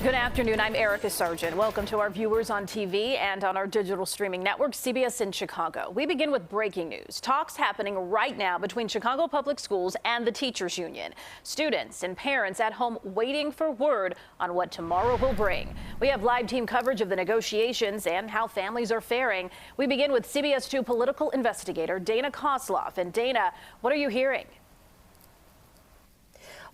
Good afternoon. I'm Erica Sargent. Welcome to our viewers on TV and on our digital streaming network, CBS in Chicago. We begin with breaking news. Talks happening right now between Chicago Public Schools and the Teachers Union. Students and parents at home waiting for word on what tomorrow will bring. We have live team coverage of the negotiations and how families are faring. We begin with CBS 2 political investigator Dana Kozlov. And Dana, what are you hearing?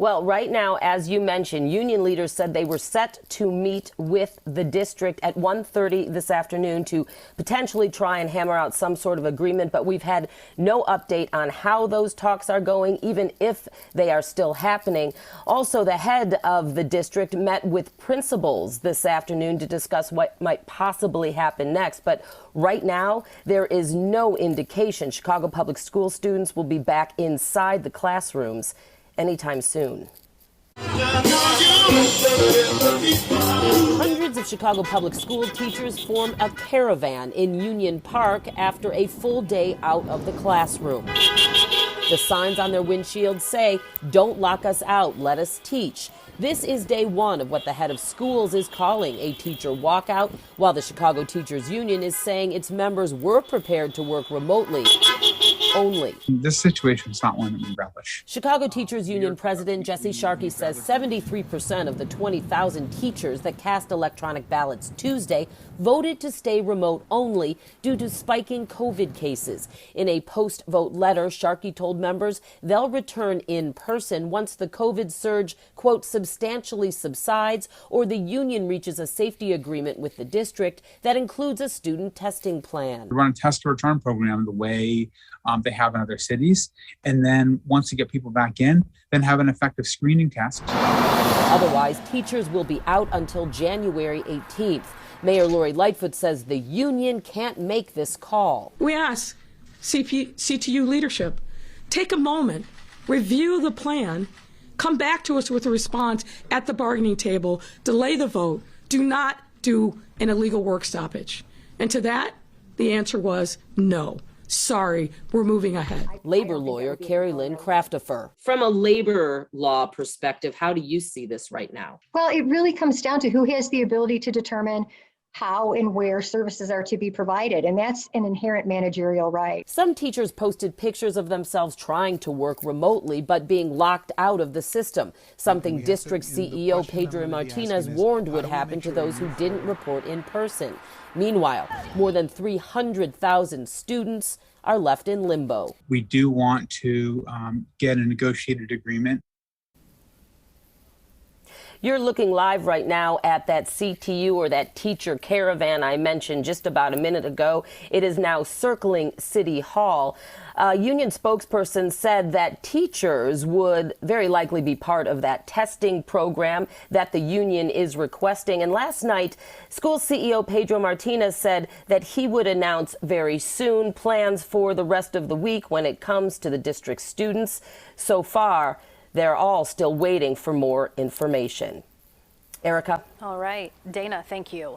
Well, right now, as you mentioned, union leaders said they were set to meet with the district at 1:30 this afternoon to potentially try and hammer out some sort of agreement. But we've had no update on how those talks are going, even if they are still happening. Also, the head of the district met with principals this afternoon to discuss what might possibly happen next. But right now, there is no indication Chicago Public School students will be back inside the classrooms anytime soon. Hundreds of Chicago Public School teachers form a caravan in Union Park after a full day out of the classroom. The signs on their windshields say, "Don't lock us out, let us teach." This is day one of what the head of schools is calling a teacher walkout, while the Chicago Teachers Union is saying its members were prepared to work remotely only. This situation is not one that we relish. Chicago Teachers Union President Jesse Sharkey says 73% of the 20,000 teachers that cast electronic ballots Tuesday voted to stay remote only due to spiking COVID cases. In a post-vote letter, Sharkey told members they'll return in person once the COVID surge, quote, substantially subsides or the union reaches a safety agreement with the district that includes a student testing plan. We run a test to return program the way they have in other cities. And then once you get people back in, then have an effective screening test. Otherwise, teachers will be out until January 18th. Mayor Lori Lightfoot says the union can't make this call. We ask CTU leadership, take a moment, review the plan, come back to us with a response at the bargaining table, delay the vote, do not do an illegal work stoppage. And to that, the answer was no. Sorry, we're moving ahead. Labor lawyer Carrie Lynn Craftifer. From a labor law perspective, how do you see this right now? Well, it really comes down to who has the ability to determine how and where services are to be provided, and that's an inherent managerial right. Some teachers posted pictures of themselves trying to work remotely but being locked out of the system, something District CEO Pedro Martinez warned would happen to those who didn't report in person. Meanwhile, more than 300,000 students are left in limbo. We do want to get a negotiated agreement. You're looking live right now at that CTU or that teacher caravan I mentioned just about a minute ago. It is now circling City Hall. A union spokesperson said that teachers would very likely be part of that testing program that the union is requesting. And last night, school CEO Pedro Martinez said that he would announce very soon plans for the rest of the week when it comes to the district students. So far, they're all still waiting for more information. Erica? All right. Dana, thank you.